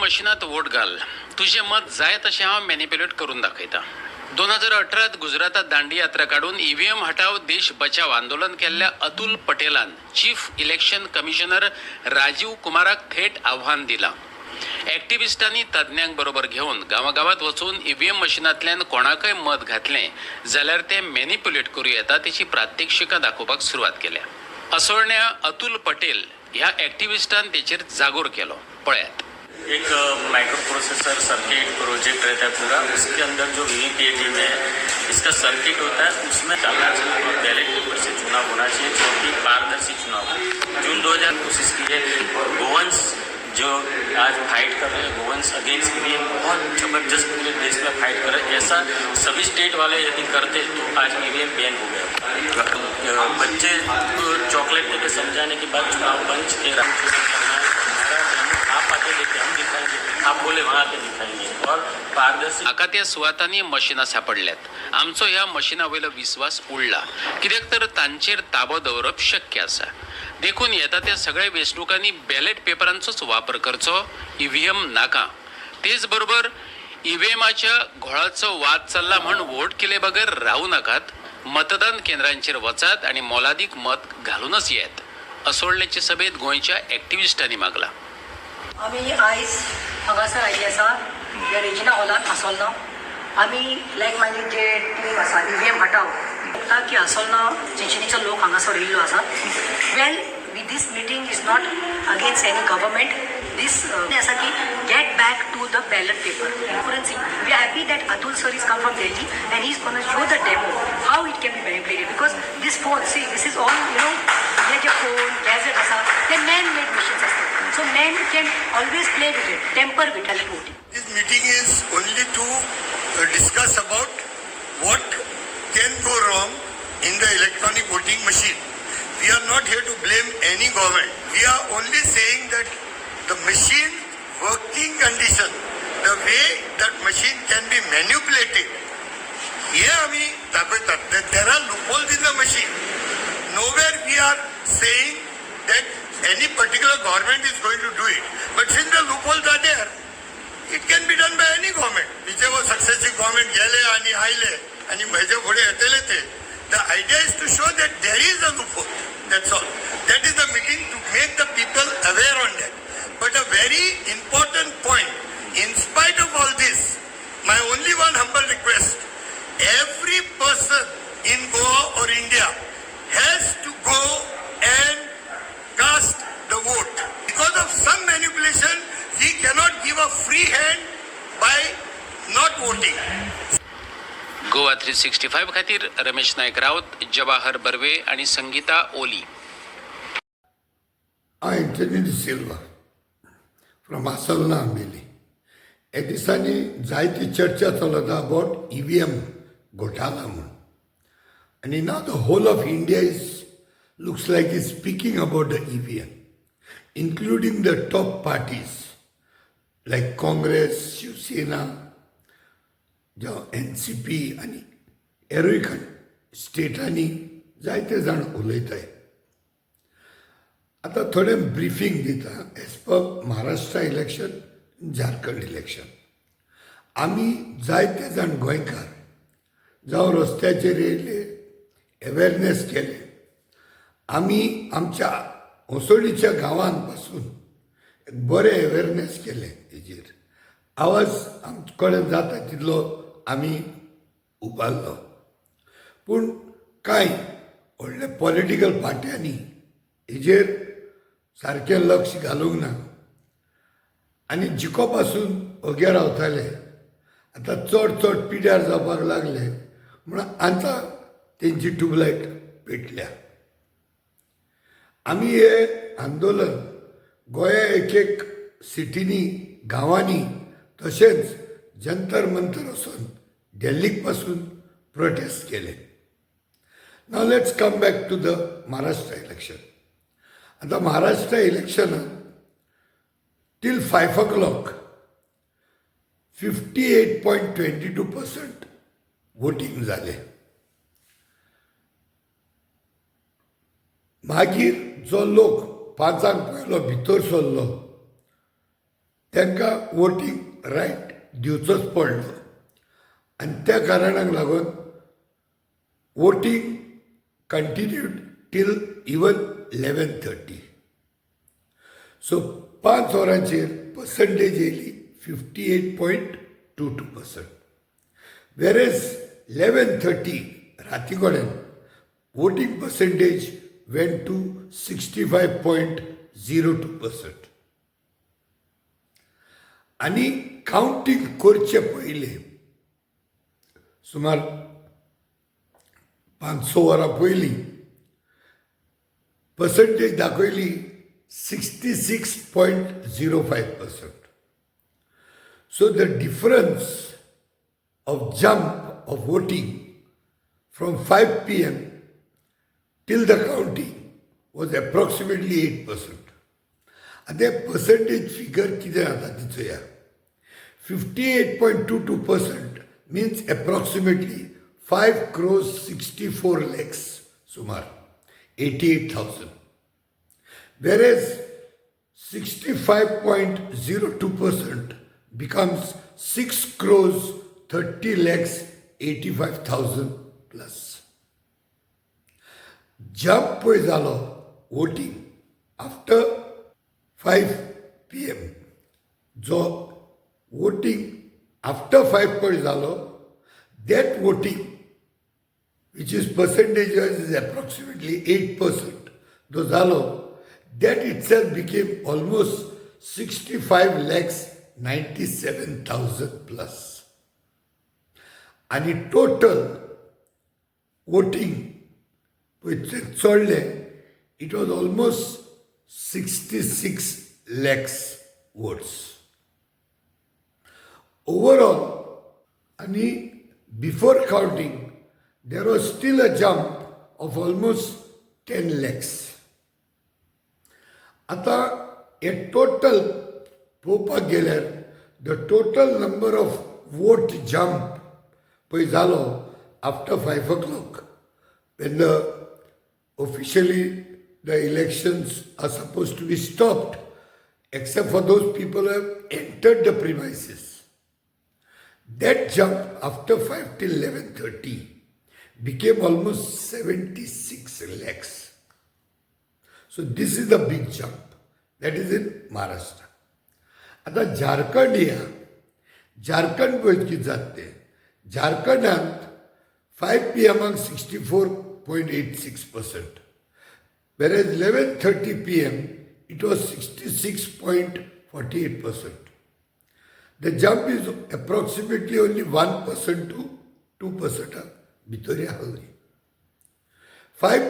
मशीनात vote घाल, तुझे मत जाय तसे हांव मॅनिप्युलेट करून दाखयता. 2018 गुजरातात दांडी यात्रा काढून ईव्हीएम हटाव देश बचाव आंदोलन केल्ल्या अतुल पटेलान चीफ इलेक्शन कमिशनर राजीव कुमाराक थेट आव्हान दिला. ॲक्टिव्हिस्टांनी तज्ञांक बरोबर घेऊन गावागावात वचून ईव्हीएम मशीनांतल्यान कोणाकय मत घातलें जाल्यार ते मॅनिप्युलेट करूं येता तेची प्रात्यक्षिकां दाखोवपाक सुरवात केल्या. असोळण्या अतुल पटेल ह्या ॲक्टिव्हिस्टान तेचेर जागोर केलो. पळयात. एक माइक्रो प्रोसेसर सर्किट प्रोजेक्ट रहता है पूरा, उसके अंदर जो वीवीपीएटी में इसका सर्किट होता है उसमें डालना चाहिए और बैलेट पेपर से चुनाव होना चाहिए जो कि पारदर्शी चुनाव हो. जून 2000 कोशिश की है. गोवंश जो आज फाइट कर रहे हैं, गोवंश अगेंस्ट ईवीएम बहुत जबरदस्त पूरे देश में फाइट कर रहे हैं. ऐसा सभी स्टेट वाले यदि करते तो आज ईवीएम बैन हो गया. बच्चे को चॉकलेट देकर समझाने के बाद चुनाव पंच के करना है. आप आके देखे हम दिखाएंगे, आप बोले वहाँ आके दिखाएंगे. और पारदर्शी आका त्या सुवातांनी मशीनां सापडल्यात. आमचो ह्या मशीना वयलो विश्वास उडला, कित्याक तर तांचेर ताबो दवरप शक्य आसा. देखून येता त्या सगळ्या वेंचणुकांनी बॅलेट पेपरांचोच वापर करचो, ईव्हीएम नाका. तेच बरोबर ईव्हीएमाच्या घोळाचो वाद चल्ला म्हण वोट केले बगर रावू नाकात. मतदान केंद्रांचेर वचात आणि मोलादीक मत घालूनच येत. असोळण्याचे सभेत गोंयच्या ॲक्टिव्हिस्टांनी मागला. आमी आयज हांगासर आयिल्ले आसा ह्या रेजिना हॉलान आसोलना. आमी लायक मायंडेड जे टीम आसा ईव्हीएम हटाव की आसोलना चिंचणीचो लोक हांगासर येयल्लो आसा. Well with this meeting is not against any government. This आसा की get back to the ballot paper. We are happy that Atul sir is come from Delhi and he is going to show the demo how it can be manipulated, because this phone, see, this is all, you know, like a phone, gadget asa, they man-made machines asa. So men can always play with it, tamper with ballot voting. This meeting is only to discuss about what can go wrong in the electronic voting machine. We are not here to blame any government. We are only saying that the machine working condition, the way that machine can be manipulated, that there are loopholes in the machine. Nowhere we are saying that any particular government is going to do it. But since the loopholes are there, it can be done by any government. Whichever successive government gele ani aile ani maje bode atele the. The idea is to show that there is a loophole. That's all. That is the meeting, to make the people aware on that. But a very important point, in spite of all this, my only one humble request, every person in Goa or India has to go and cast the vote. Because of some manipulation, we cannot give a free hand by not voting. Goa 365 खातीर रमेश नायक रावत, जवाहर बर्वे आणि संगीता ओली. Anthony Silva from Asalna Ambeli. ह्या दिसांनी जायती चर्चा चलता about EVM घोटाळा म्हूण. आनी now the whole of India looks like is speaking about the EVM, including the top parties like Congress, SHIV SENA, NCP आणि एरोयकन स्टेटांनी जायते जाण उलयताय. आता थोडें ब्रिफींग दिता as per Maharashtra election, Jharkhand election. आमी जायते जाण गोंयकार जावं रस्त्याचेर येयले, अवेरनेस केले. आमी आमच्या होसोडीच्या गांवांत पासून एक बरें अवेरनेस केलें. हेजेर आवाज आमचे कडेन जाता तितलो आमी उबारलो. पूण कांय व्हडल्या पॉलिटिकल पार्ट्यांनी हेजेर सारकें लक्ष घालूंक ना आनी जिखो पासून ओगे रावताले आतां चड चड पिड्यार जावपाक लागले म्हूण आतां तेंची ट्यूबलायट पेटल्या. आमी हे आंदोलन गोंया एक एक सिटींनी, गांवांनी, तशेंच जंतर मंतर वचून दिल्लीक पासून प्रोटेस्ट केले. Now let's come back to the Maharashtra election. आता महाराष्ट्र इलेक्शनात टील 5 o'clock 58.22% वोटींग जाले. मागीर जो लोक 5 पयलो भितर सरलो तांकां वोटींग रायट दिवचोच पडलो आनी त्या कारणाक लागून वोटींग कंटिन्यूड टील इवन 11:30. सो 5 वरांचेर पर्संटेज येयली 58.22%. वेरेज 11:30 राती कडेन वोटींग पर्संटेज went to 65.02%. आनी काउंटींग करचे पयले सुमार 500 वरां पयलीं पर्संटेज दाखयली 66.05%. So the difference of jump of voting from 5 p.m. till the counting was approximately 8%. And the percentage figure कितें आता ती चोया. 58.22% means approximately 5,64 lakhs sumar 88,000. Whereas 65.02% becomes 6,30 lakhs 85,000 plus. Jump पळय जालो वोटींग आफ्टर 5 p.m. जो voting after 5 पळय जालो that voting which is percentage is approximately 8% जो जालो that itself became almost 65 lakhs 97,000 plus. आणि total voting चढले it was almost 66 lakhs votes. Overall, आणि before counting, there was still a jump of almost 10 lakhs. आता a total पळोवपाक गेल्यार the total number of vote jump पळय जालो after 5 o'clock when the officially the elections are supposed to be stopped except for those people who have entered the premises. That jump after 5 till 11:30 became almost 76 lakhs. So this is the big jump that is in Maharashtra. आता झारखंड या झारखंड पळय कितें जाता तें झारखंडांत 5 p.m. 64.86%. Whereas 11:30 p.m. it was 66.48%. The jump is approximately only 1% to 2% भितर आहली. 5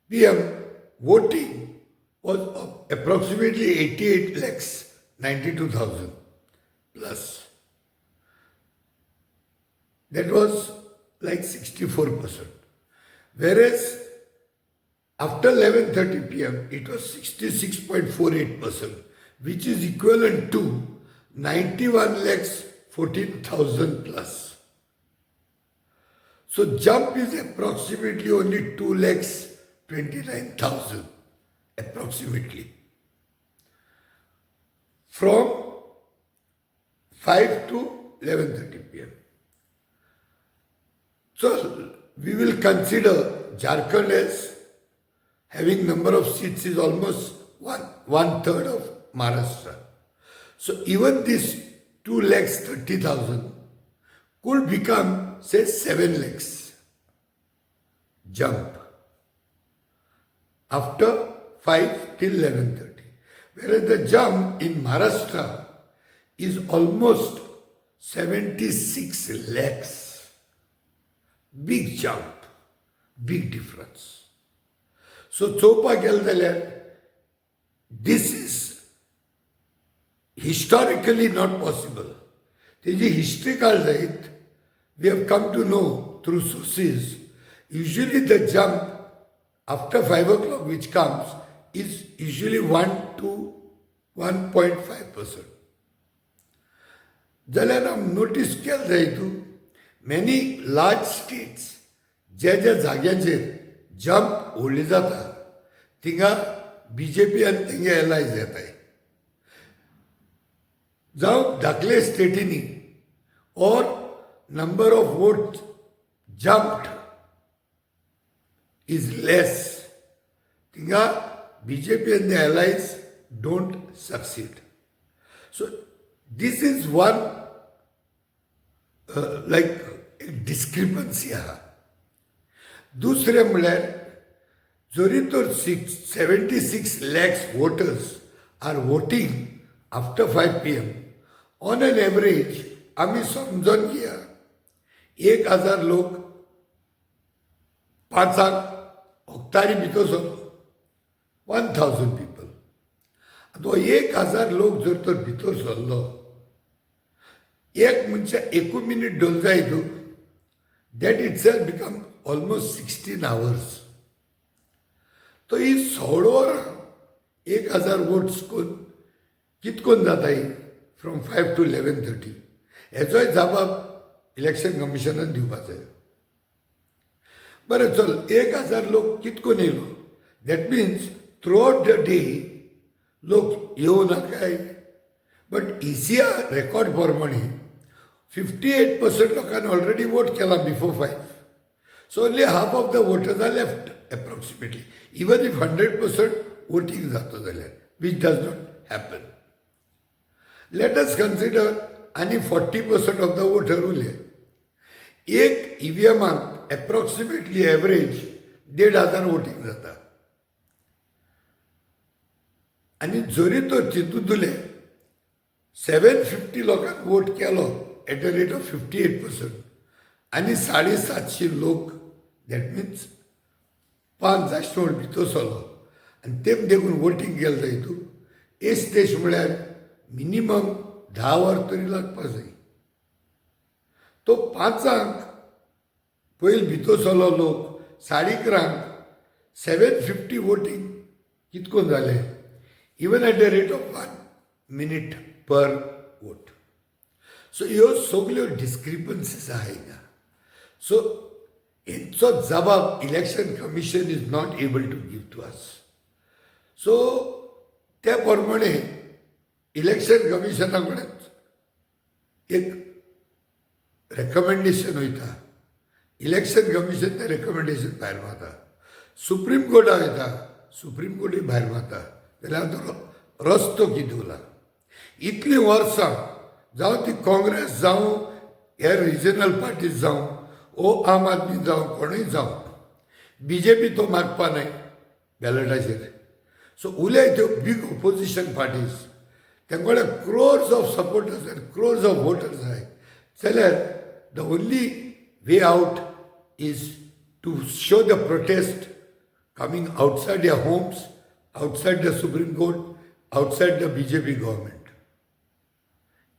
p.m. voting was approximately 88 lakhs 92,000 plus. That was like 64%. Whereas after 11:30 p.m. it was 66.48%, which is equivalent to 91 lakhs 14,000 plus. So jump is approximately only 2 lakhs 29,000 approximately. From 5 to 11:30 p.m. So we will consider Jharkhand as having number of seats is almost one third of Maharashtra. So even this 2,30,000 could become say 7 lakhs jump after 5 till 11:30. Whereas the jump in Maharashtra is almost 76 lakhs. Big jump, big difference. So चोवपाक गेले जाल्यार this is historically not possible. तेजी history काळ जायत we have come to know through sources. Usually the jump after 5 o'clock which comes is usually 1 to 1.5%. जाल्यार हांव notice केलें जायत many large states ज्या जाग्यांचेर जंप व्हडली जाता थिंगा BJP आनी तेंगे एलायज येताय. जावं दाखले स्टेटींनी or number of votes jumped is less. Tinga BJP and the allies don't succeed. So this is one like a discrepancy आहा. दुसरे म्हळ्यार जरी तर 76 lakhs voters are voting after 5 p.m. on an average आम्ही समजून घेया 1,000 लोक 5 ऑक्टारी भितर सरलो 1,000 people. तो 1,000 लोक जर तर भितर सरलो एक मनशा 1 मिनिट डोल जाय तू that itself become almost 16 hours. तो ही 16 वरां 1,000 votes कोण कितकोन जाताय from 5 to 11:30. हेचोय जबाब इलेक्शन कमिशनान दिवपाक जाय. बरें चल 1,000 लोक कितकोन येयलो that mince through out the day लोक येवना काय बट ECR रेकॉर्ड प्रमाणे 58% लोकांनी ऑलरेडी वोट केला before 5. So only half of the voters are left approximately. Even if 100% voting जाता जाल्यार which does not happen. Let us consider आनी 40% of the voter उरले. एक EVMाक approximately average 1,500 voting जाता. आनी जरी तर तितूंत उरले 750 लोकांक vote Kelo at a rate of 58%. आनी 750 लोक दॅट मिन्स 5 भितर सरलो आनी तेम देखून वोटींग केलें जाय तूं एक स्टेज म्हळ्यार मिनिमम 10 वर तरी लागपाक जाय. तो 5 पयलीं भितर सरलो लोक 11:30 750 वोटींग कितकोन जालें even at the rate of 1 minute per vote. So ह्यो सगल्यो डिस्क्रिपन्सीज आहाय हिंगा. सो हेंचो जबाब election commission is not able to give to us. So त्या प्रमाणे इलेक्शन कमिशना कडेन एक रेकमेंडेशन वयता. इलेक्शन कमिशन तें रेकमेंडेशन भायर मारता. सुप्रीम कोर्टाक येता सुप्रीम कोर्टूय भायर मारता जाल्यार तो रस्तो कितें उरला. इतलीं वर्सां जावं ती काँग्रेस जावं हे रिजनल पार्टीज जावं ओ आम आदमी जावं कोणूय जावं BJP तो मागपा नाय बॅलटाचेर. सो उलय त्यो बीग ओपोजिशन पार्टीज तेंकोडे crores of supporters and crores of voters आहाय जाल्यार the only way out is to show the protest coming outside their homes, outside the Supreme Court, outside the BJP government.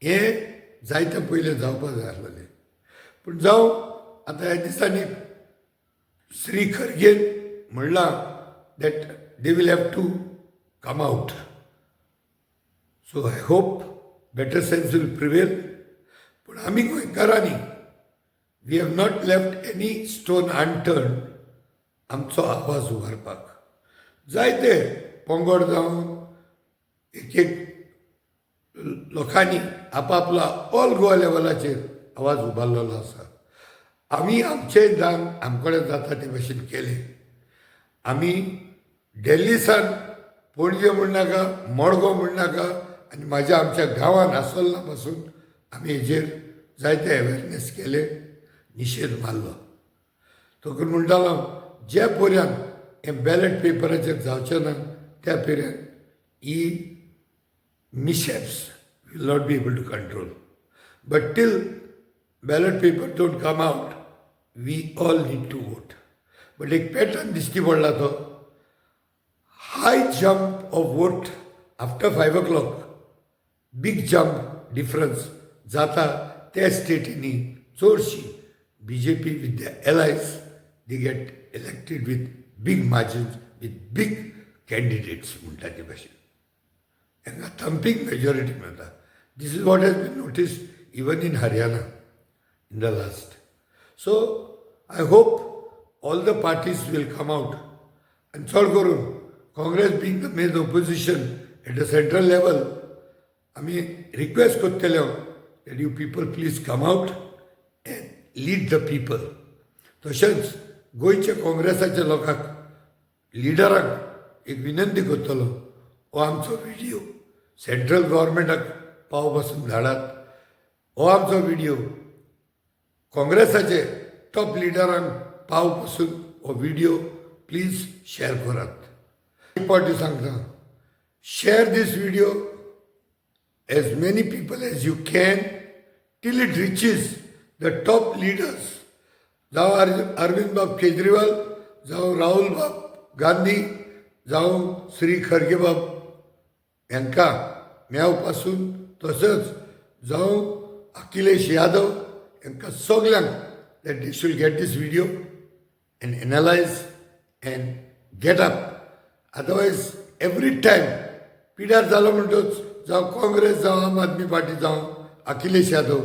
हें जायते पयलें जावपाक जाय आसलेलें. पूण जावं आतां ह्या दिसांनी श्री खर्गेन म्हणलां that they will have to come out. So I hope better sense will prevail. पूण आमी गोंयकारांनी we have not left any stone unturned आमचो आवाज उबारपाक. जायते पंगड जावन एक लोकांनी आपापला ऑल गोवा लेवलाचेर आवाज उबारलेलो आसा. आमी आमचेय दान आमकडेन जाता ते भाशेन केलें. आमी दिल्लीसान पणजे म्हणनाका मडगांव म्हणनाका आनी म्हाज्या आमच्या गांवांत आसोलना पासून आमी हेजेर जायते अवेरनेस केले निशेध मारलो. तो करून म्हणटालो जे पर्यंत हें बॅलेट पेपराचेर जावचें ना त्या पर्यंत ही mishaps will not be able to control. But till ballot papers don't come out, we all need to vote. But एक pattern दिश्टी पडला तो high jump of vote after 5 o'clock, big jump difference जाता त्या स्टेटींनी चडशी BJP with their allies they get elected with big margins with big candidates म्हणटा ते भाशेन. And a thumping majority मेळटा. This is what has been noticed even in Haryana in the last. So I hope all the parties will come out and चड करून Congress being the main opposition at the central level आमी request करतले that you people please come out and lead the people. तशेंच गोंयच्या काँग्रेसाच्या लोकांक लिडरांक एक विनंती करतलो, हो आमचो व्हिडिओ सेंट्रल गव्हर्मेंटाक पाव पासून धाडात. हो आमचो व्हिडिओ काँग्रेसाचे टॉप लिडरांक पाव पासून हो व्हिडिओ प्लीज शेअर करात. एक पावटी सांगता, share these video as many people as you can till it reaches the top leaders. जावं अरविंद बाब केजरीवाल, जावं राहुल बाब गांधी, जावं श्री खरगे बाब हांकां मेळ पासून, तसोच जावं अखिलेश यादव हांकां सगल्यांक that they should get this video and analyze and get up. Otherwise, every time पिड्यार जालो म्हणटच जावं काँग्रेस, जावं आम आदमी पार्टी, जावं अखिलेश यादव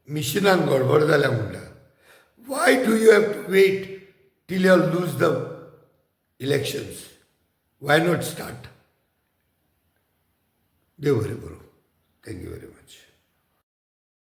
मिशिनान गडबड जाल्या म्हणटा. Why do you have to wait till you lose the elections? Why not start? देव बरें करूं. Thank you very much.